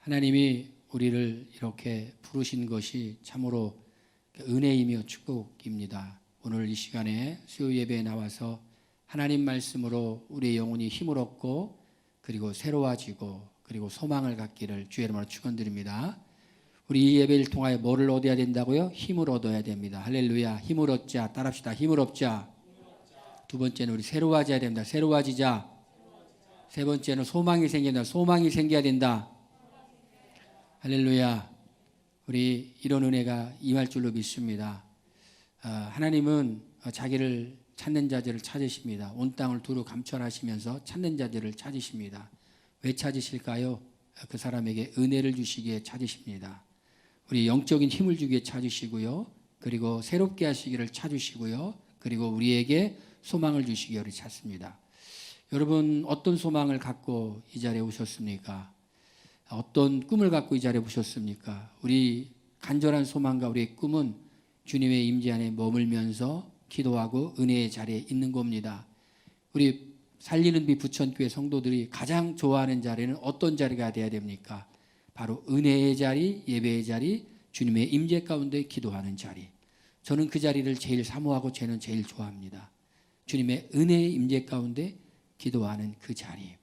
하나님이 우리를 이렇게 부르신 것이 참으로 은혜이며 축복입니다. 오늘 이 시간에 수요 예배에 나와서 하나님 말씀으로 우리의 영혼이 힘을 얻고 그리고 새로워지고 그리고 소망을 갖기를 주의 이름으로 축원드립니다. 우리 이 예배를 통하여 뭐를 얻어야 된다고요? 힘을 얻어야 됩니다. 할렐루야. 힘을 얻자. 따라합시다. 힘을 얻자. 두 번째는 우리 새로워져야 됩니다. 새로워지자. 세 번째는 소망이 생긴다. 소망이 생겨야 된다. 할렐루야. 우리 이런 은혜가 임할 줄로 믿습니다. 하나님은 자기를 찾는 자들을 찾으십니다. 온 땅을 두루 감찰하시면서 찾는 자들을 찾으십니다. 왜 찾으실까요? 그 사람에게 은혜를 주시기에 찾으십니다. 우리 영적인 힘을 주기에 찾으시고요. 그리고 새롭게 하시기를 찾으시고요. 그리고 우리에게 소망을 주시기에 우리 찾습니다. 여러분 어떤 소망을 갖고 이 자리에 오셨습니까? 어떤 꿈을 갖고 이 자리에 오셨습니까? 우리 간절한 소망과 우리의 꿈은 주님의 임재 안에 머물면서 기도하고 은혜의 자리에 있는 겁니다. 우리 살리는 빛 부천교회 성도들이 가장 좋아하는 자리는 어떤 자리가 돼야 됩니까? 바로 은혜의 자리, 예배의 자리, 주님의 임재 가운데 기도하는 자리. 저는 그 자리를 제일 사모하고 저는 제일 좋아합니다. 주님의 은혜의 임재 가운데 기도하는 그 자리.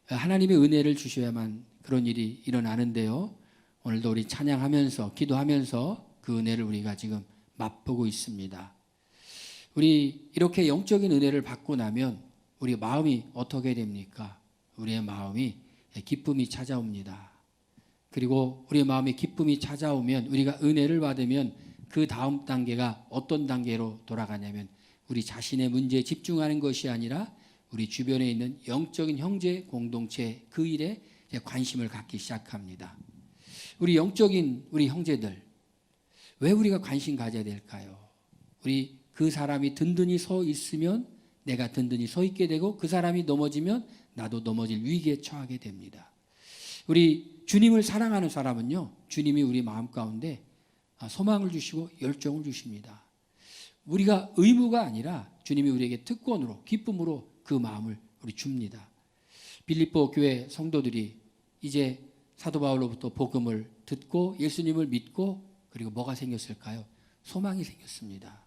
하나님의 은혜를 주셔야만 그런 일이 일어나는데요. 오늘도 우리 찬양하면서 기도하면서 그 은혜를 우리가 지금 맛보고 있습니다. 우리 이렇게 영적인 은혜를 받고 나면 우리 마음이 어떻게 됩니까? 우리의 마음이 기쁨이 찾아옵니다. 그리고 우리의 마음에 기쁨이 찾아오면 우리가 은혜를 받으면 그 다음 단계가 어떤 단계로 돌아가냐면 우리 자신의 문제에 집중하는 것이 아니라 우리 주변에 있는 영적인 형제 공동체 그 일에 관심을 갖기 시작합니다. 우리 영적인 우리 형제들 왜 우리가 관심 가져야 될까요? 우리 그 사람이 든든히 서 있으면 내가 든든히 서 있게 되고 그 사람이 넘어지면 나도 넘어질 위기에 처하게 됩니다. 우리 주님을 사랑하는 사람은요, 주님이 우리 마음 가운데 소망을 주시고 열정을 주십니다. 우리가 의무가 아니라 주님이 우리에게 특권으로 기쁨으로 그 마음을 우리 줍니다. 빌립보 교회 성도들이 이제 사도 바울로부터 복음을 듣고 예수님을 믿고 그리고 뭐가 생겼을까요? 소망이 생겼습니다.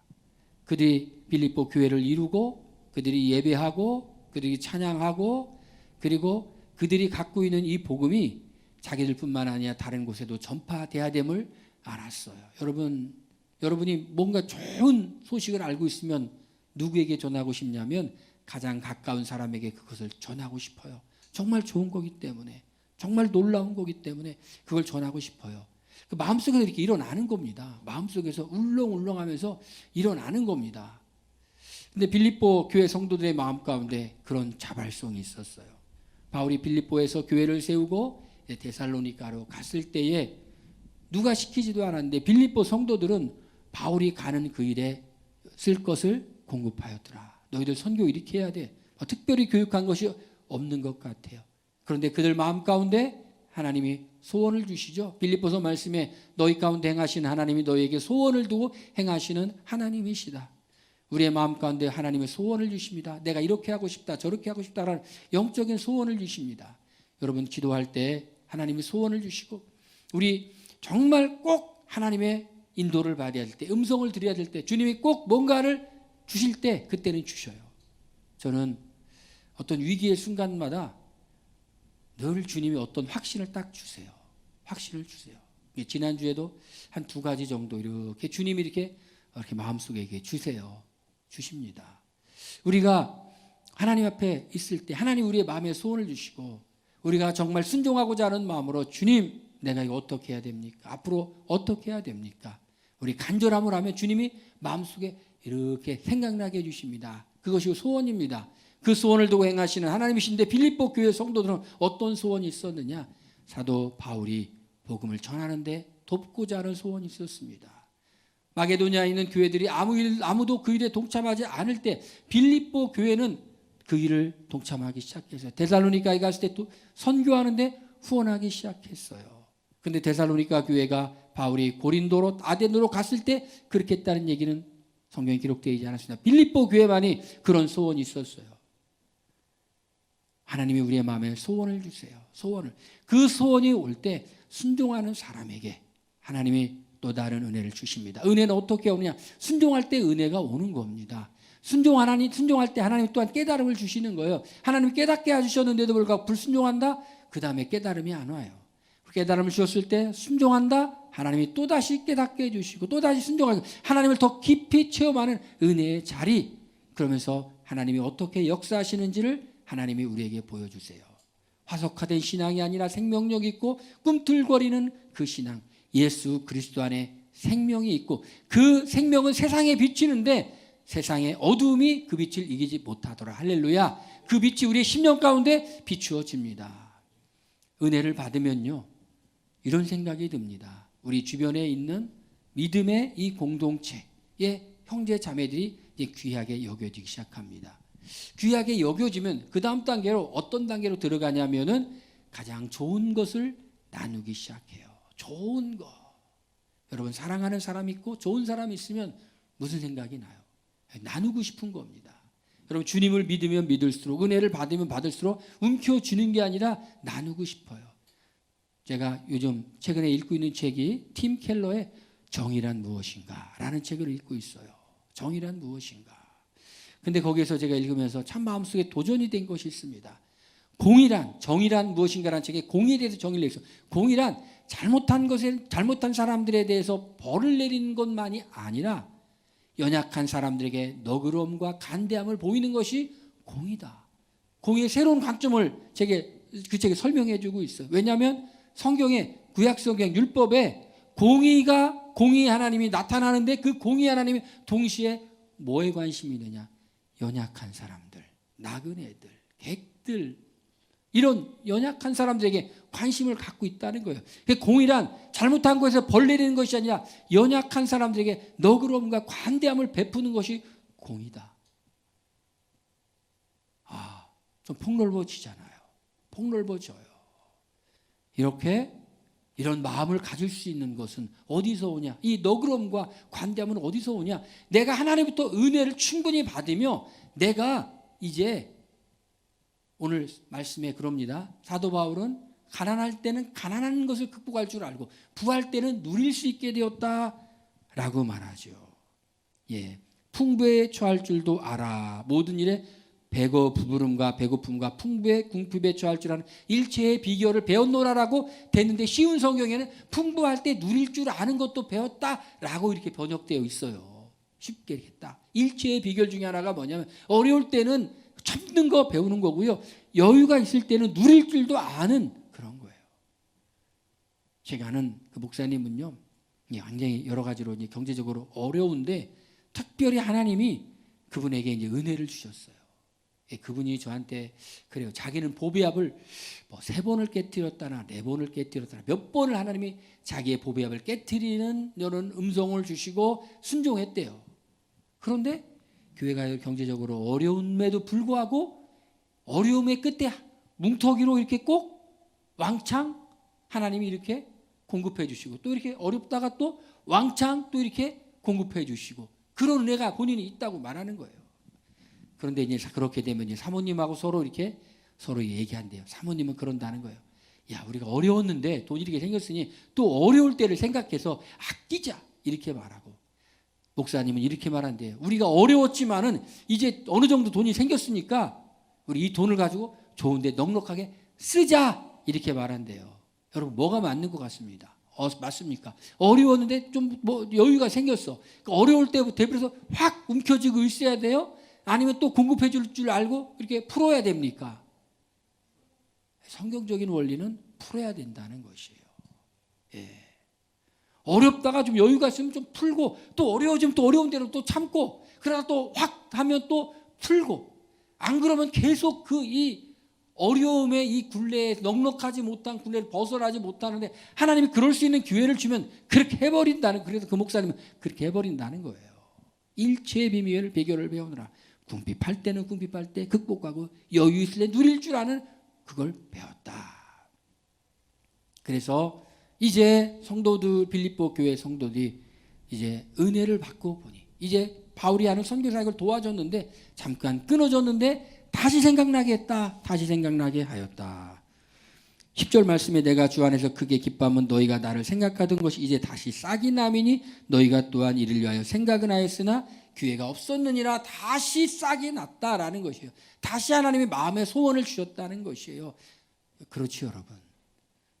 그들이 빌립보 교회를 이루고 그들이 예배하고 그들이 찬양하고 그리고 그들이 갖고 있는 이 복음이 자기들뿐만 아니라 다른 곳에도 전파돼야 됨을 알았어요. 여러분이 뭔가 좋은 소식을 알고 있으면 누구에게 전하고 싶냐면 가장 가까운 사람에게 그것을 전하고 싶어요. 정말 좋은 거기 때문에 정말 놀라운 거기 때문에 그걸 전하고 싶어요. 그 마음속에서 이렇게 일어나는 겁니다. 마음속에서 울렁울렁하면서 일어나는 겁니다. 근데 빌립보 교회 성도들의 마음 가운데 그런 자발성이 있었어요. 바울이 빌립보에서 교회를 세우고 데살로니가로 갔을 때에 누가 시키지도 않았는데 빌립보 성도들은 바울이 가는 그 일에 쓸 것을 공급하였더라. 너희들 선교 이렇게 해야 돼. 특별히 교육한 것이 없는 것 같아요. 그런데 그들 마음 가운데 하나님이 소원을 주시죠. 빌립보서 말씀에 너희 가운데 행하신 하나님이 너희에게 소원을 두고 행하시는 하나님이시다. 우리의 마음 가운데 하나님의 소원을 주십니다. 내가 이렇게 하고 싶다 저렇게 하고 싶다라는 영적인 소원을 주십니다. 여러분 기도할 때 하나님이 소원을 주시고 우리 정말 꼭 하나님의 인도를 받아야 될 때 음성을 드려야 될 때 주님이 꼭 뭔가를 주실 때 그때는 주셔요. 저는 어떤 위기의 순간마다 늘 주님이 어떤 확신을 딱 주세요. 확신을 주세요. 지난주에도 한 2가지 정도 이렇게 주님이 이렇게 마음속에 주세요. 주십니다. 우리가 하나님 앞에 있을 때 하나님 우리의 마음에 소원을 주시고 우리가 정말 순종하고자 하는 마음으로 주님 내가 이거 어떻게 해야 됩니까? 앞으로 어떻게 해야 됩니까? 우리 간절함을 하면 주님이 마음속에 이렇게 생각나게 해주십니다. 그것이 소원입니다. 그 소원을 두고 행하시는 하나님이신데 빌립보 교회 성도들은 어떤 소원이 있었느냐? 사도 바울이 복음을 전하는데 돕고자 하는 소원이 있었습니다. 마게도냐에 있는 교회들이 아무도 그 일에 동참하지 않을 때 빌립보 교회는 그 일을 동참하기 시작했어요. 데살로니가에 갔을 때 또 선교하는데 후원하기 시작했어요. 그런데 데살로니가 교회가 바울이 고린도로 아덴으로 갔을 때 그렇게 했다는 얘기는 성경에 기록되어 있지 않았습니다. 빌립보 교회만이 그런 소원이 있었어요. 하나님이 우리의 마음에 소원을 주세요. 소원을. 그 소원이 올 때 순종하는 사람에게 하나님이 또 다른 은혜를 주십니다. 은혜는 어떻게 오느냐? 순종할 때 은혜가 오는 겁니다. 순종할 때 하나님 또한 깨달음을 주시는 거예요. 하나님 깨닫게 해주셨는데도 불구하고 불순종한다? 그 다음에 깨달음이 안 와요. 깨달음을 주셨을 때 순종한다? 하나님이 또다시 깨닫게 해주시고 또다시 순종하고 하나님을 더 깊이 체험하는 은혜의 자리. 그러면서 하나님이 어떻게 역사하시는지를 하나님이 우리에게 보여주세요. 화석화된 신앙이 아니라 생명력 있고 꿈틀거리는 그 신앙. 예수 그리스도 안에 생명이 있고 그 생명은 세상에 비치는데 세상의 어두움이 그 빛을 이기지 못하더라. 할렐루야. 그 빛이 우리의 심령 가운데 비추어집니다. 은혜를 받으면요, 이런 생각이 듭니다. 우리 주변에 있는 믿음의 이 공동체의 형제 자매들이 이제 귀하게 여겨지기 시작합니다. 귀하게 여겨지면 그 다음 단계로 어떤 단계로 들어가냐면은 가장 좋은 것을 나누기 시작해요. 좋은 거. 여러분 사랑하는 사람이 있고 좋은 사람이 있으면 무슨 생각이 나요? 나누고 싶은 겁니다. 여러분 주님을 믿으면 믿을수록 은혜를 받으면 받을수록 움켜쥐는 게 아니라 나누고 싶어요. 제가 요즘 최근에 읽고 있는 책이 팀 켈러의 정의란 무엇인가 라는 책을 읽고 있어요. 정의란 무엇인가. 근데 거기에서 제가 읽으면서 참 마음속에 도전이 된 것이 있습니다. 정의란 무엇인가라는 책에 공의에 대해서 정의를 내서 공의란 잘못한 사람들에 대해서 벌을 내리는 것만이 아니라 연약한 사람들에게 너그러움과 간대함을 보이는 것이 공의다. 공의의 새로운 관점을 그 책에 설명해 주고 있어요. 왜냐하면 성경에 구약성경 율법에 공의 하나님이 나타나는데 그 공의 하나님이 동시에 뭐에 관심이 있느냐? 연약한 사람들, 나그네들, 객들 이런 연약한 사람들에게 관심을 갖고 있다는 거예요. 공의란 잘못한 것에서 벌 내리는 것이 아니라 연약한 사람들에게 너그러움과 관대함을 베푸는 것이 공의다. 좀 폭넓어지잖아요. 폭넓어져요. 이런 마음을 가질 수 있는 것은 어디서 오냐? 이 너그러움과 관대함은 어디서 오냐? 내가 하나님부터 은혜를 충분히 받으며 내가 이제 오늘 말씀에 그럽니다. 사도 바울은 가난할 때는 가난한 것을 극복할 줄 알고 부할 때는 누릴 수 있게 되었다라고 말하죠. 풍부에 처할 줄도 알아. 모든 일에 부부름과 배고픔과 풍부에 궁핍에 처할 줄 아는 일체의 비결을 배웠노라라고 됐는데 쉬운 성경에는 풍부할 때 누릴 줄 아는 것도 배웠다라고 이렇게 번역되어 있어요. 쉽게 이렇게 딱. 일체의 비결 중에 하나가 뭐냐면 어려울 때는 참는 거 배우는 거고요. 여유가 있을 때는 누릴 줄도 아는 그런 거예요. 제가 아는 그 목사님은요, 굉장히 여러 가지로 이제 경제적으로 어려운데 특별히 하나님이 그분에게 이제 은혜를 주셨어요. 그분이 저한테 그래요. 자기는 보배압을 3번을 깨뜨렸다나 4번을 깨뜨렸다나 몇 번을 하나님이 자기의 보배압을 깨뜨리는 이런 음성을 주시고 순종했대요. 그런데 교회가 경제적으로 어려움에도 불구하고 어려움의 끝에 뭉터기로 이렇게 꼭 왕창 하나님이 이렇게 공급해 주시고 또 이렇게 어렵다가 또 왕창 또 이렇게 공급해 주시고 그런 은혜가 본인이 있다고 말하는 거예요. 그런데 이제 그렇게 되면 이제 사모님하고 서로 얘기한대요. 사모님은 그런다는 거예요. 야, 우리가 어려웠는데 돈이 이렇게 생겼으니 또 어려울 때를 생각해서 아끼자 이렇게 말하고 목사님은 이렇게 말한대요. 우리가 어려웠지만은 이제 어느 정도 돈이 생겼으니까 우리 이 돈을 가지고 좋은데 넉넉하게 쓰자 이렇게 말한대요. 여러분 뭐가 맞는 것 같습니다. 맞습니까? 어려웠는데 좀 여유가 생겼어. 그러니까 어려울 때부터 대비해서 확 움켜쥐고 있어야 돼요? 아니면 또 공급해 줄 줄 알고 이렇게 풀어야 됩니까? 성경적인 원리는 풀어야 된다는 것이에요. 어렵다가 좀 여유가 있으면 좀 풀고 또 어려워지면 또 어려운 대로 또 참고 그러다 또 확 하면 또 풀고 안 그러면 계속 이 어려움의 이 굴레에 넉넉하지 못한 굴레를 벗어나지 못하는데 하나님이 그럴 수 있는 기회를 주면 그렇게 해버린다는 그래서 그 목사님은 그렇게 해버린다는 거예요. 일체의 비밀 비결을 배우느라 궁핍할 때는 궁핍할 때 극복하고 여유 있을 때 누릴 줄 아는 그걸 배웠다. 그래서 이제 성도들 빌립보 교회 성도들이 이제 은혜를 받고 보니 이제 바울이 하는 선교사역을 도와줬는데 잠깐 끊어졌는데 다시 생각나게 했다. 다시 생각나게 하였다. 10절 말씀에 내가 주 안에서 크게 기뻐하면 너희가 나를 생각하던 것이 이제 다시 싹이 나미니 너희가 또한 이를 위하여 생각은 하였으나 기회가 없었느니라. 다시 싹이 났다라는 것이에요. 다시 하나님이 마음의 소원을 주셨다는 것이에요. 그렇지 여러분.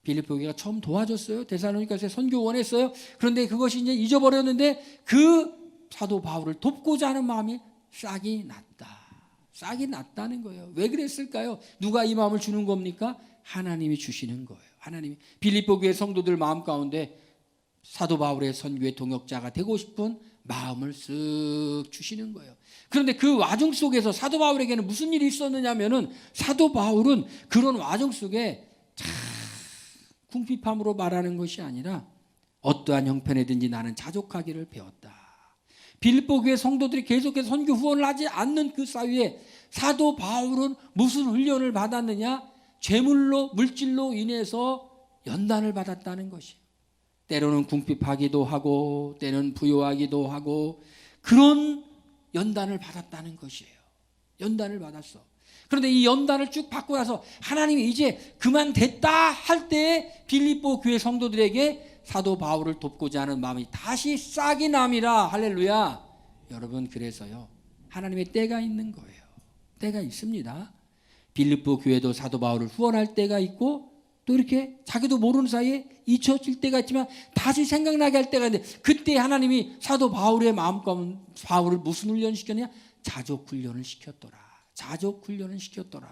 빌립보 교회가 처음 도와줬어요. 데살로니가서에 선교 원했어요. 그런데 그것이 이제 잊어버렸는데 그 사도 바울을 돕고자 하는 마음이 싹이 났다. 싹이 났다는 거예요. 왜 그랬을까요? 누가 이 마음을 주는 겁니까? 하나님이 주시는 거예요. 하나님이 빌립보 교회 성도들 마음 가운데 사도 바울의 선교의 동역자가 되고 싶은 마음을 쓱 주시는 거예요. 그런데 그 와중 속에서 사도 바울에게는 무슨 일이 있었느냐면은 사도 바울은 그런 와중 속에 궁핍함으로 말하는 것이 아니라 어떠한 형편에든지 나는 자족하기를 배웠다. 빌립보 교회 성도들이 계속해서 선교 후원을 하지 않는 그 사이에 사도 바울은 무슨 훈련을 받았느냐? 재물로 물질로 인해서 연단을 받았다는 것이에요. 때로는 궁핍하기도 하고 때는 부유하기도 하고 그런 연단을 받았다는 것이에요. 연단을 받았어. 그런데 이 연단을 쭉 받고 나서 하나님이 이제 그만 됐다 할 때에 빌립보 교회 성도들에게 사도 바울을 돕고자 하는 마음이 다시 싹이 남이라. 할렐루야. 여러분 그래서요 하나님의 때가 있는 거예요. 때가 있습니다. 빌립보 교회도 사도 바울을 후원할 때가 있고 또 이렇게 자기도 모르는 사이에 잊혀질 때가 있지만 다시 생각나게 할 때가 있는데 그때 하나님이 사도 바울의 마음과 바울을 무슨 훈련을 시켰냐? 자족 훈련을 시켰더라. 자족 훈련을 시켰더라.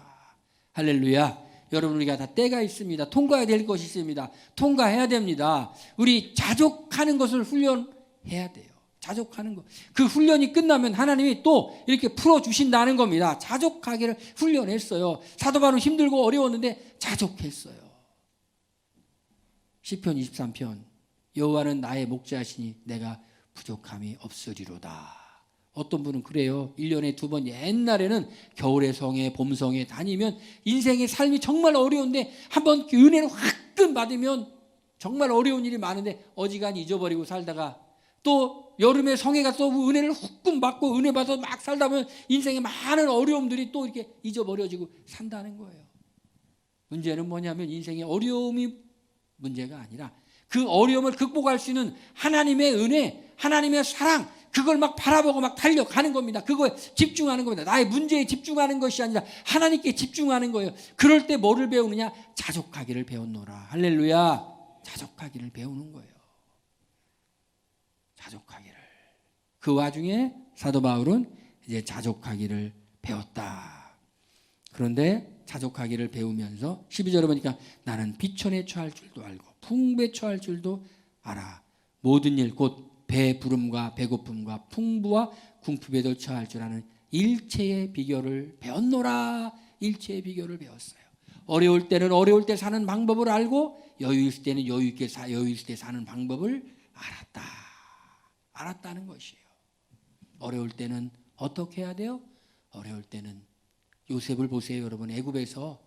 할렐루야. 여러분 우리가 다 때가 있습니다. 통과해야 될 것이 있습니다. 통과해야 됩니다. 우리 자족하는 것을 훈련해야 돼요. 자족하는 것. 그 훈련이 끝나면 하나님이 또 이렇게 풀어주신다는 겁니다. 자족하기를 훈련했어요. 사도 바울은 힘들고 어려웠는데 자족했어요. 시편 23편 여호와는 나의 목자시니 내가 부족함이 없으리로다. 어떤 분은 그래요. 1년에 2번 옛날에는 겨울에 성에 봄성에 다니면 인생의 삶이 정말 어려운데 한번 은혜를 화끈 받으면 정말 어려운 일이 많은데 어지간히 잊어버리고 살다가 또 여름에 성에 가서 은혜를 후끈 받고 은혜 받아서 막 살다 보면 인생의 많은 어려움들이 또 이렇게 잊어버려지고 산다는 거예요. 문제는 뭐냐면 인생의 어려움이 문제가 아니라 그 어려움을 극복할 수 있는 하나님의 은혜, 하나님의 사랑 그걸 막 바라보고 막 달려가는 겁니다. 그거에 집중하는 겁니다. 나의 문제에 집중하는 것이 아니라 하나님께 집중하는 거예요. 그럴 때 뭐를 배우느냐? 자족하기를 배웠노라. 할렐루야. 자족하기를 배우는 거예요. 자족하기를. 그 와중에 사도 바울은 이제 자족하기를 배웠다. 그런데 자족하기를 배우면서 12절에 보니까 나는 비천에 처할 줄도 알고 풍부에 처할 줄도 알아. 모든 일 곧 배부름과 배고픔과 풍부와 궁핍에도 처할 줄 아는 일체의 비결을 배웠노라. 일체의 비결을 배웠어요. 어려울 때는 어려울 때 사는 방법을 알고 여유 있을 때는 여유 있을 때 사는 방법을 알았다. 알았다는 것이에요. 어려울 때는 어떻게 해야 돼요? 어려울 때는 요셉을 보세요, 여러분. 애굽에서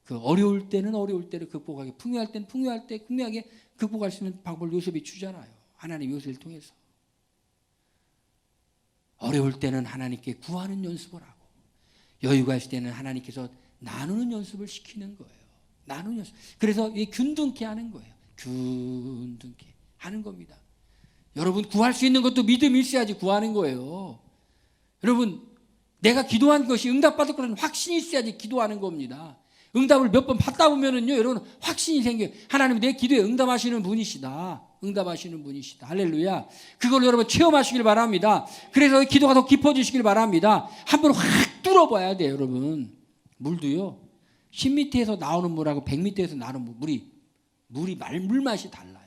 그 어려울 때는 어려울 때를 극복하게, 풍요할 때는 풍요하게 극복할 수 있는 방법을 요셉이 주잖아요. 하나님 요셉을 통해서. 어려울 때는 하나님께 구하는 연습을 하고 여유가 있을 때는 하나님께서 나누는 연습을 시키는 거예요. 나누는 연습. 그래서 이 균등케 하는 거예요. 균등케 하는 겁니다. 여러분 구할 수 있는 것도 믿음이 있어야지 구하는 거예요. 여러분 내가 기도한 것이 응답받을 거라는 확신이 있어야지 기도하는 겁니다. 응답을 몇 번 받다 보면은요, 여러분 확신이 생겨요. 하나님 내 기도에 응답하시는 분이시다. 응답하시는 분이시다. 할렐루야. 그걸 여러분 체험하시길 바랍니다. 그래서 기도가 더 깊어지시길 바랍니다. 한번 확 뚫어봐야 돼요, 여러분. 물도요. 10m에서 나오는 물하고 100m에서 나오는 물이 물맛이 달라요.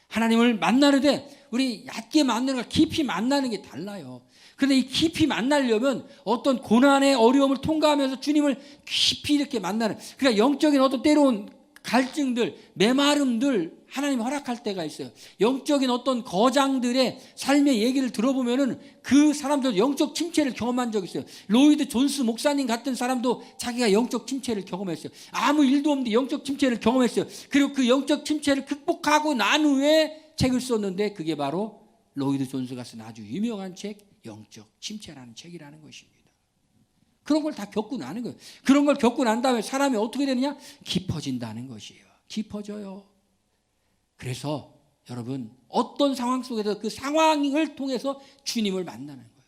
하나님을 만나는데 우리 얕게 만나는 거 깊이 만나는 게 달라요. 그런데 이 깊이 만나려면 어떤 고난의 어려움을 통과하면서 주님을 깊이 이렇게 만나는, 그러니까 영적인 어떤 때로운 갈증들, 메마름들 하나님 허락할 때가 있어요. 영적인 어떤 거장들의 삶의 얘기를 들어보면은 그 사람들 영적 침체를 경험한 적이 있어요. 로이드 존스 목사님 같은 사람도 자기가 영적 침체를 경험했어요. 아무 일도 없는데 영적 침체를 경험했어요. 그리고 그 영적 침체를 극복하고 난 후에 책을 썼는데 그게 바로 로이드 존스가 쓴 아주 유명한 책 영적 침체라는 책이라는 것입니다. 그런 걸 다 겪고 나는 거예요. 그런 걸 겪고 난 다음에 사람이 어떻게 되느냐? 깊어진다는 것이에요. 깊어져요. 그래서 여러분 어떤 상황 속에서 그 상황을 통해서 주님을 만나는 거예요.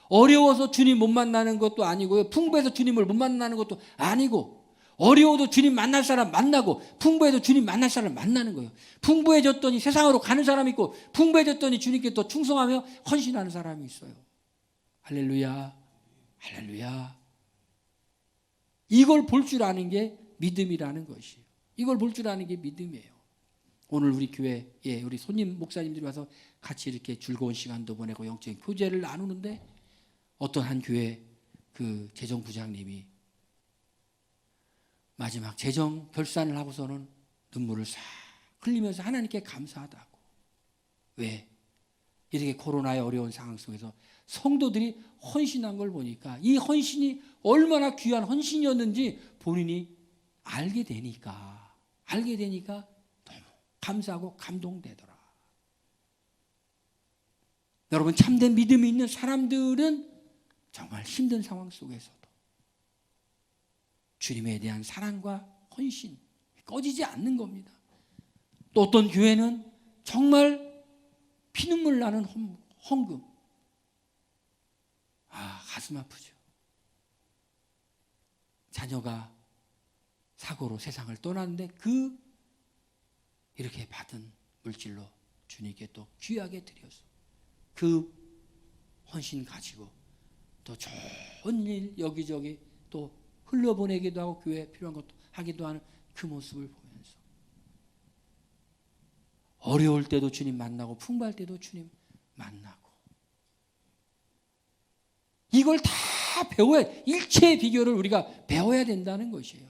어려워서 주님 못 만나는 것도 아니고요. 풍부해서 주님을 못 만나는 것도 아니고, 어려워도 주님 만날 사람 만나고 풍부해도 주님 만날 사람 만나는 거예요. 풍부해졌더니 세상으로 가는 사람이 있고, 풍부해졌더니 주님께 또 충성하며 헌신하는 사람이 있어요. 할렐루야, 할렐루야. 이걸 볼 줄 아는 게 믿음이라는 것이에요. 이걸 볼 줄 아는 게 믿음이에요. 오늘 우리 교회에 우리 손님 목사님들이 와서 같이 이렇게 즐거운 시간도 보내고 영적인 교제를 나누는데, 어떤 한 교회 그 재정부장님이 마지막 재정 결산을 하고서는 눈물을 싹 흘리면서 하나님께 감사하다고. 왜? 이렇게 코로나의 어려운 상황 속에서 성도들이 헌신한 걸 보니까 이 헌신이 얼마나 귀한 헌신이었는지 본인이 알게 되니까 너무 감사하고 감동되더라. 여러분, 참된 믿음이 있는 사람들은 정말 힘든 상황 속에서도 주님에 대한 사랑과 헌신 꺼지지 않는 겁니다. 또 어떤 교회는 정말 피눈물 나는 헌금. 가슴 아프죠. 자녀가 사고로 세상을 떠났는데 그 이렇게 받은 물질로 주님께 또 귀하게 드려서 그 헌신 가지고 또 좋은 일 여기저기 또 흘려보내기도 하고 교회에 필요한 것도 하기도 하는 그 모습을 보면서 어려울 때도 주님 만나고 풍부할 때도 주님 만나고, 이걸 다 배워야, 일체의 비결을 우리가 배워야 된다는 것이에요.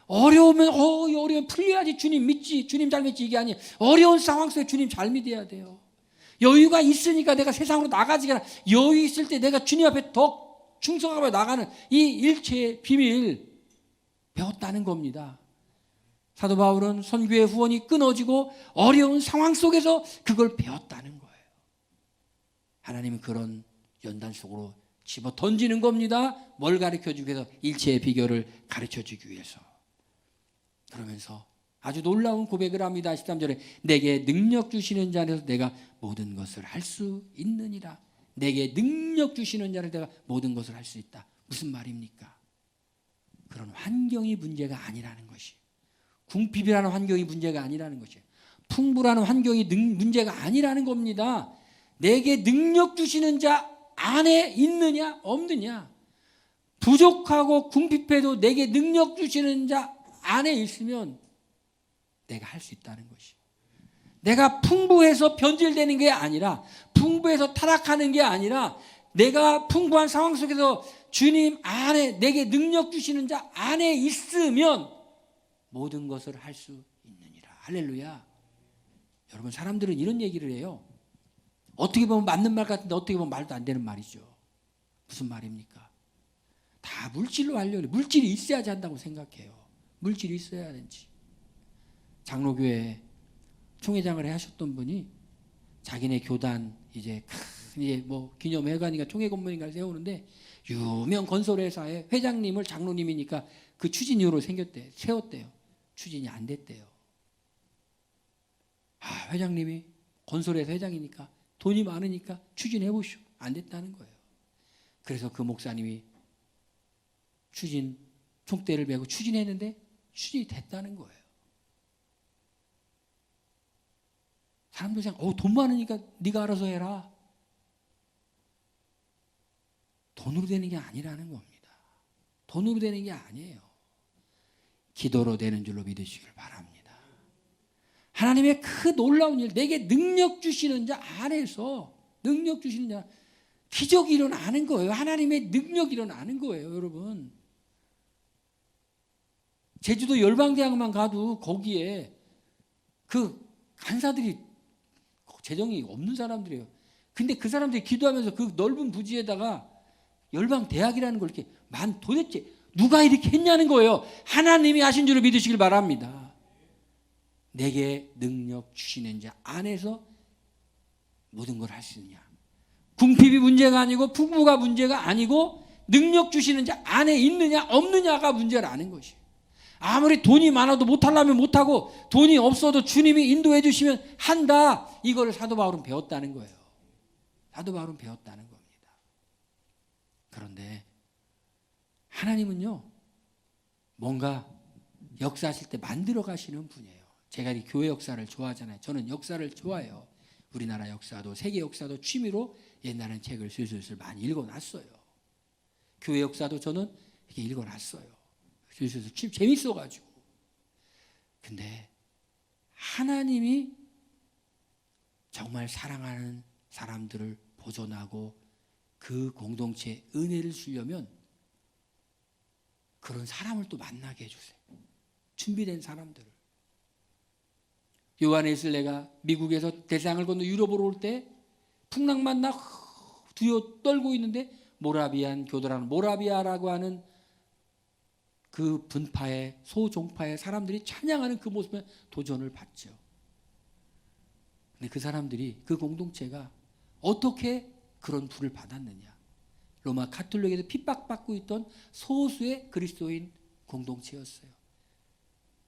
어려우면 어려우면 풀려야지 주님 믿지, 주님 잘 믿지, 이게 아니에요. 어려운 상황 속에 주님 잘 믿어야 돼요. 여유가 있으니까 내가 세상으로 나가지가, 여유 있을 때 내가 주님 앞에 더 충성하며 나가는 이 일체의 비밀 배웠다는 겁니다. 사도 바울은 선교의 후원이 끊어지고 어려운 상황 속에서 그걸 배웠다는 거예요. 하나님은 그런 연단 속으로 집어 던지는 겁니다. 뭘 가르쳐주기 위해서? 일체의 비결을 가르쳐주기 위해서. 그러면서 아주 놀라운 고백을 합니다. 13절에 내게 능력 주시는 자 안에서 내가 모든 것을 할 수 있느니라. 내게 능력 주시는 자를 내가 모든 것을 할 수 있다. 무슨 말입니까? 그런 환경이 문제가 아니라는 것이, 궁핍이라는 환경이 문제가 아니라는 것이에요. 풍부라는 환경이 문제가 아니라는 겁니다. 내게 능력 주시는 자 안에 있느냐 없느냐, 부족하고 궁핍해도 내게 능력 주시는 자 안에 있으면 내가 할 수 있다는 것이, 내가 풍부해서 변질되는 게 아니라, 풍부해서 타락하는 게 아니라, 내가 풍부한 상황 속에서 주님 안에 내게 능력 주시는 자 안에 있으면 모든 것을 할 수 있느니라. 할렐루야. 여러분, 사람들은 이런 얘기를 해요. 어떻게 보면 맞는 말 같은데 어떻게 보면 말도 안 되는 말이죠. 무슨 말입니까? 다 물질로 하려고, 물질이 있어야지 한다고 생각해요. 물질이 있어야 하는지. 장로교회 총회장을 하셨던 분이 자기네 교단 이제 뭐 기념회관인가 총회 건물인가 세우는데, 유명 건설회사의 회장님을 장로님이니까 그 추진위원으로 세웠대요. 추진이 안 됐대요. 회장님이 건설회사 회장이니까 돈이 많으니까 추진해 보시오. 안 됐다는 거예요. 그래서 그 목사님이 추진 총대를 메고 추진했는데 추진이 됐다는 거예요. 사람들 생각, 돈 많으니까 네가 알아서 해라. 돈으로 되는 게 아니라는 겁니다. 돈으로 되는 게 아니에요. 기도로 되는 줄로 믿으시길 바랍니다. 하나님의 그 놀라운 일, 내게 능력 주시는 자 안에서, 능력 주시는 자, 기적이 일어나는 거예요. 하나님의 능력이 일어나는 거예요, 여러분. 제주도 열방대학만 가도 거기에 그 간사들이 재정이 없는 사람들이에요. 근데 그 사람들이 기도하면서 그 넓은 부지에다가 열방대학이라는 걸 이렇게 도대체 누가 이렇게 했냐는 거예요. 하나님이 하신 줄을 믿으시길 바랍니다. 내게 능력 주시는 자 안에서 모든 걸 할 수 있느냐. 궁핍이 문제가 아니고 풍부가 문제가 아니고 능력 주시는 자 안에 있느냐 없느냐가 문제라는 것이에요. 아무리 돈이 많아도 못하려면 못하고 돈이 없어도 주님이 인도해 주시면 한다. 이거를 사도 바울은 배웠다는 거예요. 사도 바울은 배웠다는 겁니다. 그런데 하나님은요, 뭔가 역사하실 때 만들어 가시는 분이에요. 제가 이 교회 역사를 좋아하잖아요. 저는 역사를 좋아해요. 우리나라 역사도 세계 역사도 취미로 옛날엔 책을 슬슬 많이 읽어놨어요. 교회 역사도 저는 이렇게 읽어놨어요. 슬슬 재밌어가지고. 근데 하나님이 정말 사랑하는 사람들을 보존하고 그 공동체에 은혜를 주려면 그런 사람을 또 만나게 해주세요. 준비된 사람들을. 요한의 슬레가 미국에서 대상을 건너 유럽으로 올 때 풍랑만 나 두어 떨고 있는데 모라비안 교도라는 모라비아라고 하는 그 분파의 소종파의 사람들이 찬양하는 그 모습에 도전을 받죠. 근데 그 사람들이 그 공동체가 어떻게 그런 불을 받았느냐. 로마 가톨릭에서 핍박받고 있던 소수의 그리스도인 공동체였어요.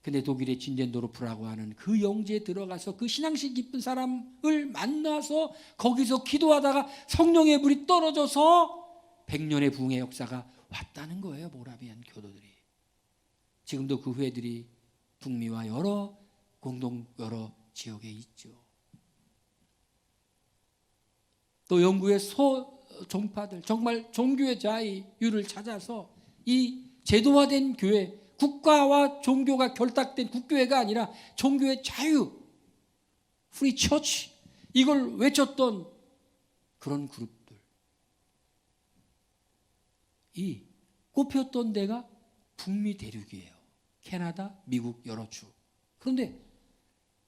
근데 독일의 진젠도르프라고 하는 그 영지에 들어가서 그 신앙심 깊은 사람을 만나서 거기서 기도하다가 성령의 불이 떨어져서 100년의 부흥의 역사가 왔다는 거예요. 모라비안 교도들이. 지금도 그 회들이 북미와 여러 여러 지역에 있죠. 또 영국의 소종파들 정말 종교의 자유를 찾아서 이 제도화된 교회, 국가와 종교가 결탁된 국교회가 아니라 종교의 자유, 프리 처치, 이걸 외쳤던 그런 그룹들. 이 꼽혔던 데가 북미 대륙이에요. 캐나다, 미국 여러 주. 그런데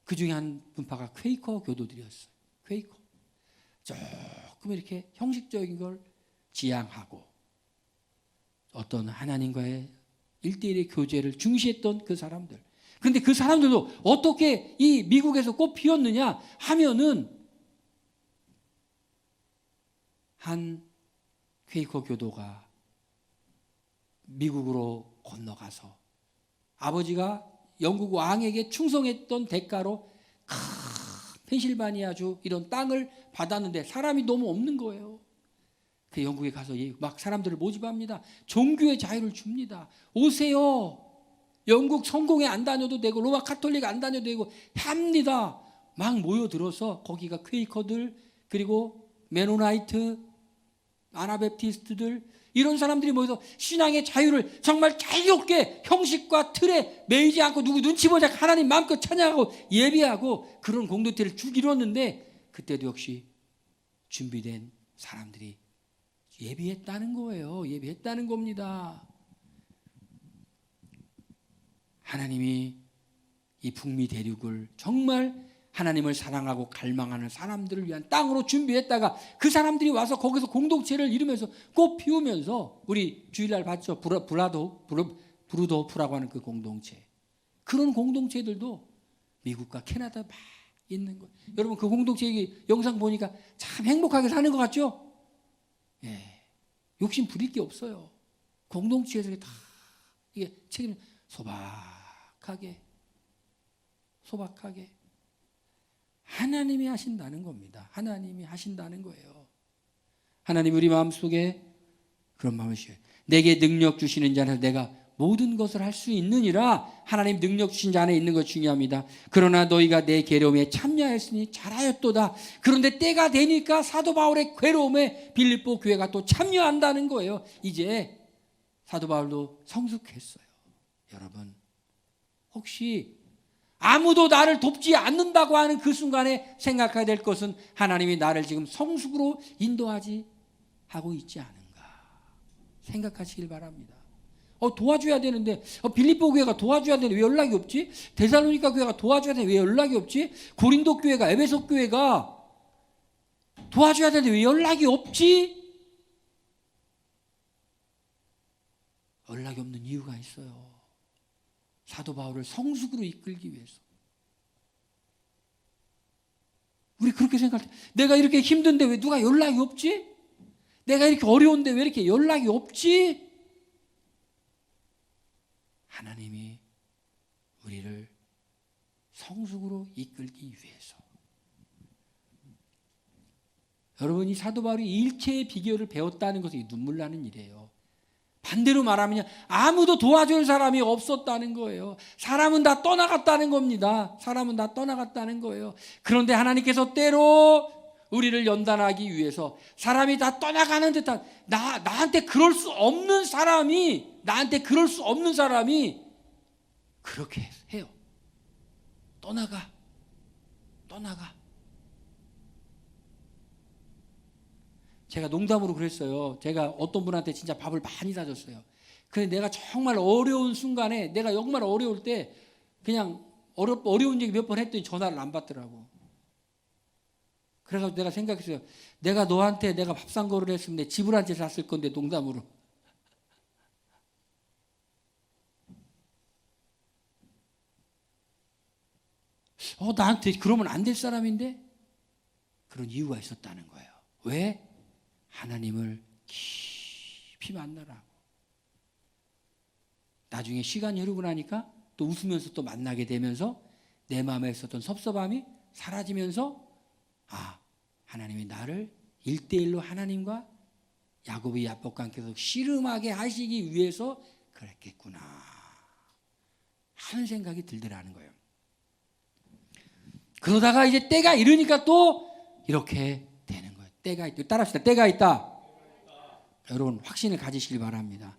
그 중에 한 분파가 퀘이커 교도들이었어요. 퀘이커. 조금 이렇게 형식적인 걸 지향하고 어떤 하나님과의 1대1의 교제를 중시했던 그 사람들. 그런데 그 사람들도 어떻게 이 미국에서 꽃 피었느냐 하면은 한 퀘이커 교도가 미국으로 건너가서 아버지가 영국 왕에게 충성했던 대가로 큰 펜실바니아주 이런 땅을 받았는데 사람이 너무 없는 거예요. 그 영국에 가서 막 사람들을 모집합니다. 종교의 자유를 줍니다. 오세요. 영국 성공회 안 다녀도 되고 로마 카톨릭 안 다녀도 되고 합니다. 막 모여들어서 거기가 퀘이커들 그리고 메노나이트 아나베프티스트들 이런 사람들이 모여서 신앙의 자유를 정말 자유롭게 형식과 틀에 매이지 않고 누구 눈치 보자 하나님 마음껏 찬양하고 예배하고 그런 공동체를 쭉 이뤘는데 그때도 역시 준비된 사람들이 예비했다는 거예요. 예비했다는 겁니다. 하나님이 이 북미 대륙을 정말 하나님을 사랑하고 갈망하는 사람들을 위한 땅으로 준비했다가 그 사람들이 와서 거기서 공동체를 이루면서 꽃 피우면서 우리 주일날 봤죠. 브루도프라고 하는 그 공동체. 그런 공동체들도 미국과 캐나다 막 있는 거예요. 여러분 그 공동체 영상 보니까 참 행복하게 사는 것 같죠? 예, 욕심 부릴 게 없어요. 공동체에서 다 이게 책임 소박하게 하나님이 하신다는 겁니다. 하나님이 하신다는 거예요. 하나님 우리 마음속에 그런 마음을 주셔요. 내게 능력 주시는 자는 내가 모든 것을 할 수 있느니라. 하나님 능력 주신 자 안에 있는 것 중요합니다. 그러나 너희가 내 괴로움에 참여하였으니 잘하였도다. 그런데 때가 되니까 사도 바울의 괴로움에 빌립보 교회가 또 참여한다는 거예요. 이제 사도 바울도 성숙했어요. 여러분 혹시 아무도 나를 돕지 않는다고 하는 그 순간에 생각해야 될 것은 하나님이 나를 지금 성숙으로 인도하지 하고 있지 않은가 생각하시길 바랍니다. 도와줘야 되는데 빌립보 교회가 도와줘야 되는데 왜 연락이 없지? 데살로니가 교회가 도와줘야 되는데 왜 연락이 없지? 고린도 교회가 에베소 교회가 도와줘야 되는데 왜 연락이 없지? 연락이 없는 이유가 있어요. 사도 바울을 성숙으로 이끌기 위해서. 우리 그렇게 생각할 때 내가 이렇게 힘든데 왜 누가 연락이 없지? 내가 이렇게 어려운데 왜 이렇게 연락이 없지? 하나님이 우리를 성숙으로 이끌기 위해서. 여러분, 이 사도 바울이 일체의 비결을 배웠다는 것은 눈물 나는 일이에요. 반대로 말하면 아무도 도와줄 사람이 없었다는 거예요. 사람은 다 떠나갔다는 겁니다. 사람은 다 떠나갔다는 거예요. 그런데 하나님께서 때로 우리를 연단하기 위해서 사람이 다 떠나가는 듯한 나한테 그럴 수 없는 사람이 그렇게 해요. 떠나가. 제가 농담으로 그랬어요. 제가 어떤 분한테 진짜 밥을 많이 사줬어요. 근데 내가 정말 어려운 순간에, 내가 정말 어려울 때 그냥 어려운 얘기 몇 번 했더니 전화를 안 받더라고. 그래서 내가 생각했어요. 내가 너한테 내가 밥 산 거를 했으면 내 집을 한 채 샀을 건데, 농담으로. 나한테 그러면 안 될 사람인데? 그런 이유가 있었다는 거예요. 왜? 하나님을 깊이 만나라고. 나중에 시간이 흐르고 나니까 또 웃으면서 또 만나게 되면서 내 마음에 있었던 섭섭함이 사라지면서 하나님이 나를 1대1로 하나님과 야곱의 야복과 함께 씨름하게 하시기 위해서 그랬겠구나 하는 생각이 들더라는 거예요. 그러다가 이제 때가 이르니까 또 이렇게 되는 거예요. 때가 있다. 따라합시다. 때가 있다. 여러분, 확신을 가지시길 바랍니다.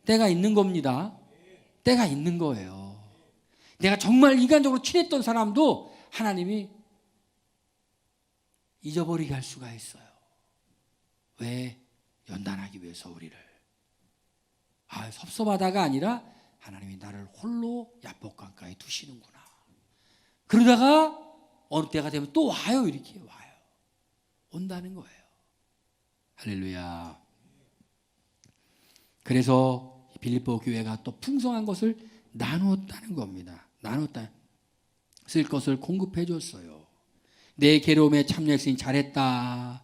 때가 있는 겁니다. 때가 있는 거예요. 내가 정말 인간적으로 친했던 사람도 하나님이 잊어버리게 할 수가 있어요. 왜? 연단하기 위해서 우리를. 섭섭하다가 아니라 하나님이 나를 홀로 야복강가에 두시는구나. 그러다가 어느 때가 되면 또 와요. 이렇게 와요. 온다는 거예요. 할렐루야. 그래서 빌립보 교회가 또 풍성한 것을 나누었다는 겁니다. 쓸 것을 공급해 줬어요. 내 괴로움에 참여했으니 잘했다.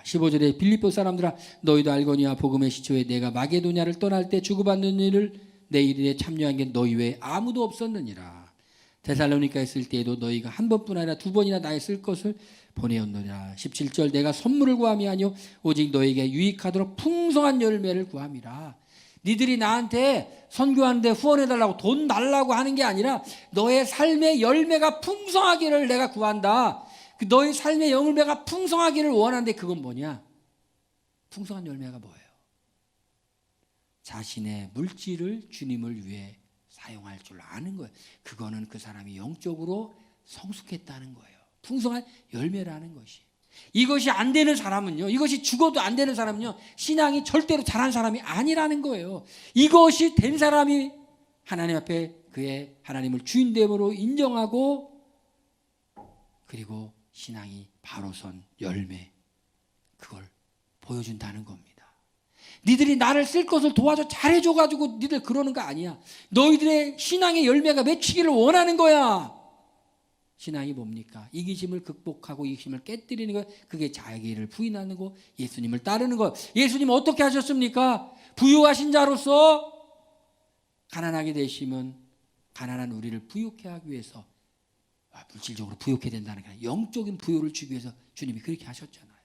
15절에 빌립보 사람들아, 너희도 알거니와 복음의 시초에 내가 마게도냐를 떠날 때 주고받는 일을 내 일에 참여한 게 너희 외에 아무도 없었느니라. 데살로니가에 있을 때에도 너희가 한 번뿐 아니라 두 번이나 나의 쓸 것을 보내었느니라. 17절 내가 선물을 구함이 아니요 오직 너에게 유익하도록 풍성한 열매를 구함이라. 니들이 나한테 선교하는데 후원해달라고 돈 달라고 하는 게 아니라 너의 삶의 열매가 풍성하기를 내가 구한다. 너의 삶의 열매가 풍성하기를 원하는데 그건 뭐냐? 풍성한 열매가 뭐예요? 자신의 물질을 주님을 위해 사용할 줄 아는 거예요. 그거는 그 사람이 영적으로 성숙했다는 거예요. 풍성한 열매라는 것이. 이것이 안 되는 사람은요, 이것이 죽어도 안 되는 사람은요, 신앙이 절대로 잘한 사람이 아니라는 거예요. 이것이 된 사람이 하나님 앞에 그의 하나님을 주인됨으로 인정하고, 그리고 신앙이 바로 선 열매, 그걸 보여준다는 겁니다. 니들이 나를 쓸 것을 도와줘 잘해줘가지고 니들 그러는 거 아니야. 너희들의 신앙의 열매가 맺히기를 원하는 거야. 신앙이 뭡니까? 이기심을 극복하고 이기심을 깨뜨리는 거, 그게 자기를 부인하는 거, 예수님을 따르는 거. 예수님 어떻게 하셨습니까? 부유하신 자로서 가난하게 되시면 가난한 우리를 부유케 하기 위해서, 물질적으로 부유케 된다는 게 아니라 영적인 부유를 주기 위해서 주님이 그렇게 하셨잖아요.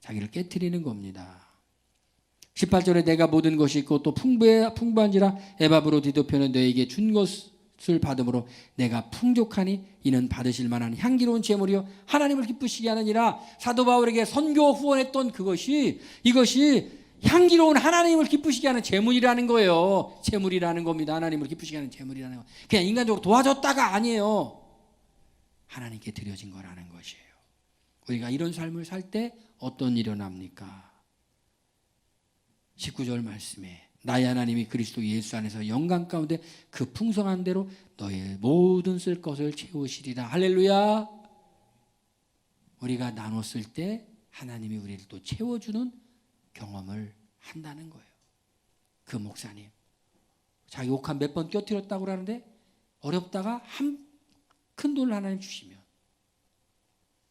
자기를 깨뜨리는 겁니다. 18절에 내가 모든 것이 있고 또 풍부한지라 에바브로 디도표는 너에게 준 것을 받음으로 내가 풍족하니 이는 받으실 만한 향기로운 제물이요 하나님을 기쁘시게 하느니라. 사도 바울에게 선교 후원했던 이것이 향기로운 하나님을 기쁘시게 하는 제물이라는 거예요. 제물이라는 겁니다. 하나님을 기쁘시게 하는 제물이라는 거. 그냥 인간적으로 도와줬다가 아니에요. 하나님께 드려진 거라는 것이에요. 우리가 이런 삶을 살 때 어떤 일이 일어납니까? 19절 말씀에 나의 하나님이 그리스도 예수 안에서 영광 가운데 그 풍성한 대로 너의 모든 쓸 것을 채우시리라. 할렐루야. 우리가 나눴을 때 하나님이 우리를 또 채워주는 경험을 한다는 거예요. 그 목사님 자기 옥한 몇 번 껴뜨렸다고 그러는데 어렵다가 한 큰 돈을 하나님 주시면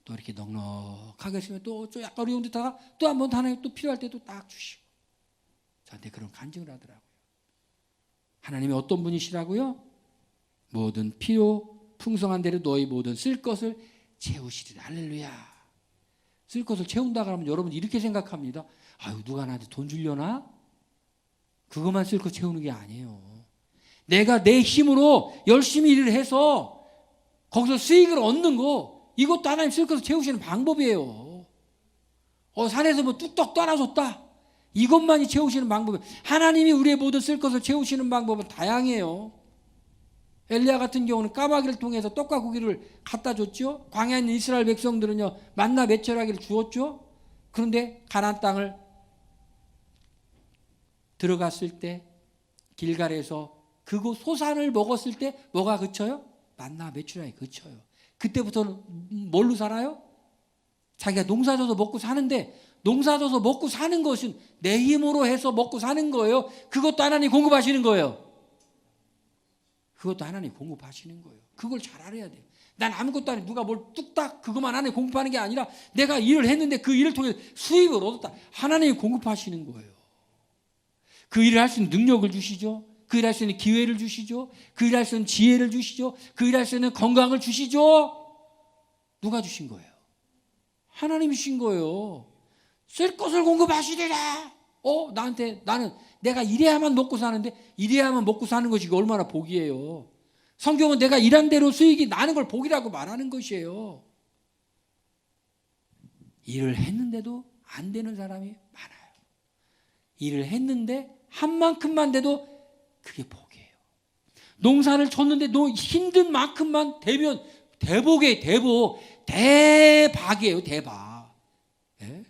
또 이렇게 넉넉하게 있으면 또 약간 어려운 데다가 또 한 번 하나님 또 필요할 때도 딱 주시고 저한테 그런 간증을 하더라고요. 하나님이 어떤 분이시라고요? 모든 필요 풍성한 대로 너희 모든 쓸 것을 채우시리라. 할렐루야. 쓸 것을 채운다 그러면 여러분 이렇게 생각합니다. 아유, 누가 나한테 돈 주려나? 그것만 쓸 거 채우는 게 아니에요. 내가 내 힘으로 열심히 일을 해서 거기서 수익을 얻는 거, 이것도 하나님 쓸 것을 채우시는 방법이에요. 산에서 뭐 뚝딱 떨어졌다, 이것만이 채우시는 방법이에요. 하나님이 우리의 모든 쓸 것을 채우시는 방법은 다양해요. 엘리야 같은 경우는 까마귀를 통해서 떡과 고기를 갖다 줬죠. 광야에 있는 이스라엘 백성들은요, 만나 매철하기를 주었죠. 그런데 가나안 땅을 들어갔을 때 길갈에서 그곳 소산을 먹었을 때 뭐가 그쳐요? 만나 매출하기 그쳐요. 그때부터는 뭘로 살아요? 자기가 농사져서 먹고 사는데, 농사져서 먹고 사는 것은 내 힘으로 해서 먹고 사는 거예요. 그것도 하나님 공급하시는 거예요. 그것도 하나님 공급하시는 거예요. 그걸 잘 알아야 돼요. 난 아무것도 아니고 누가 뭘 뚝딱 그것만 하나님 공급하는 게 아니라 내가 일을 했는데 그 일을 통해 수입을 얻었다. 하나님이 공급하시는 거예요. 그 일을 할 수 있는 능력을 주시죠. 그 일을 할 수 있는 기회를 주시죠. 그 일을 할 수 있는 지혜를 주시죠. 그 일을 할 수 있는 건강을 주시죠. 누가 주신 거예요? 하나님이 주신 거예요. 쓸 것을 공급하시리라. 나는 내가 일해야만 먹고 사는데, 일해야만 먹고 사는 것이 얼마나 복이에요. 성경은 내가 일한 대로 수익이 나는 걸 복이라고 말하는 것이에요. 일을 했는데도 안 되는 사람이 많아요. 일을 했는데 한 만큼만 돼도 그게 복이에요. 농사를 쳤는데 힘든 만큼만 되면 대복이에요. 대박이에요. 대박. 예?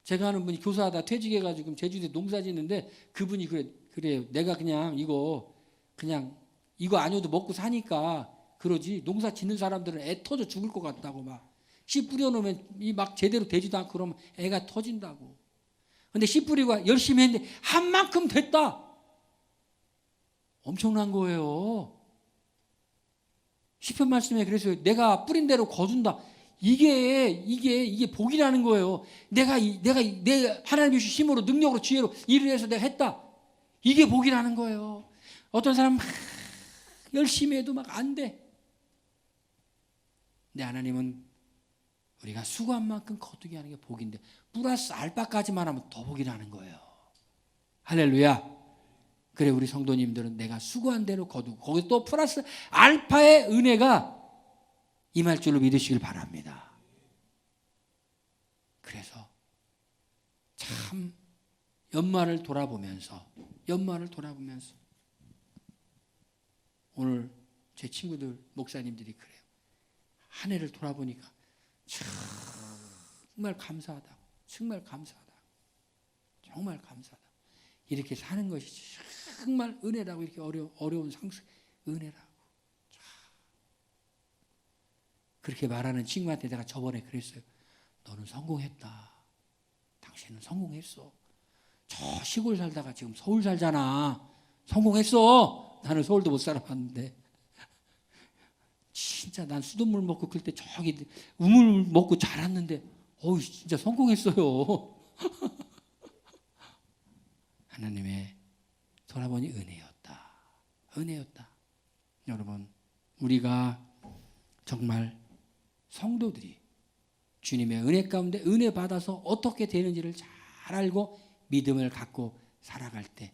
제가 아는 분이 교사하다 퇴직해가지고 제주도에 농사 짓는데 그분이 그래요. 내가 그냥 이거 아니어도 먹고 사니까 그러지, 농사 짓는 사람들은 애 터져 죽을 것 같다고, 막 씨 뿌려놓으면 막 제대로 되지도 않고 그러면 애가 터진다고. 근데 씨 뿌리고 열심히 했는데 한 만큼 됐다. 엄청난 거예요. 시편 말씀에 그래서 내가 뿌린 대로 거둔다. 이게 복이라는 거예요. 내가 내 하나님의 주신 힘으로, 능력으로, 지혜로 일을 해서 내가 했다. 이게 복이라는 거예요. 어떤 사람은 막 열심히 해도 막 안 돼. 근데 하나님은 우리가 수고한 만큼 거두게 하는 게 복인데, 플러스 알파까지만 하면 더 복이라는 거예요. 할렐루야. 그래, 우리 성도님들은 내가 수고한 대로 거두고 거기서 또 플러스 알파의 은혜가 임할 줄로 믿으시길 바랍니다. 그래서 참 연말을 돌아보면서 오늘 제 친구들 목사님들이 그래요. 한 해를 돌아보니까 정말 감사하다. 정말 감사하다. 이렇게 사는 것이 정말 은혜라고. 이렇게 어려운 상승 은혜라고. 그렇게 말하는 친구한테 내가 저번에 그랬어요. 너는 성공했다. 당신은 성공했어. 저 시골 살다가 지금 서울 살잖아. 성공했어. 나는 서울도 못 살아봤는데. 진짜 난 수돗물 먹고 그럴 때 저기 우물 먹고 자랐는데 진짜 성공했어요. 하나님의 돌아보니 은혜였다. 여러분, 우리가 정말 성도들이 주님의 은혜 가운데 은혜 받아서 어떻게 되는지를 잘 알고 믿음을 갖고 살아갈 때,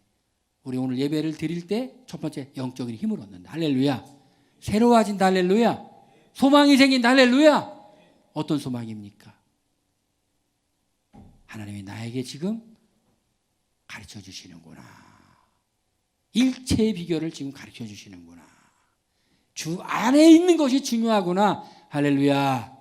우리 오늘 예배를 드릴 때 첫 번째 영적인 힘을 얻는다. 할렐루야. 새로워진다. 할렐루야. 소망이 생긴다. 할렐루야. 어떤 소망입니까? 하나님이 나에게 지금 가르쳐 주시는구나. 일체의 비결을 지금 가르쳐 주시는구나. 주 안에 있는 것이 중요하구나. 할렐루야.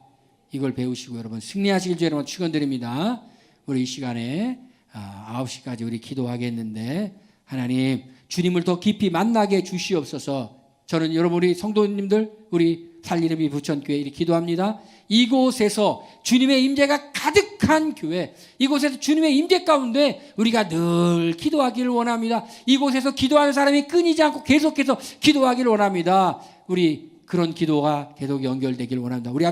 이걸 배우시고 여러분 승리하시길 여러분 축원드립니다. 우리 이 시간에 9시까지 우리 기도하겠는데, 하나님 주님을 더 깊이 만나게 주시옵소서. 저는 여러분 우리 성도님들, 우리 살리름이 부천교회 이렇게 기도합니다. 이곳에서 주님의 임재가 가득한 교회, 이곳에서 주님의 임재 가운데 우리가 늘 기도하기를 원합니다. 이곳에서 기도하는 사람이 끊이지 않고 계속해서 기도하기를 원합니다. 우리 그런 기도가 계속 연결되길 원합니다. 우리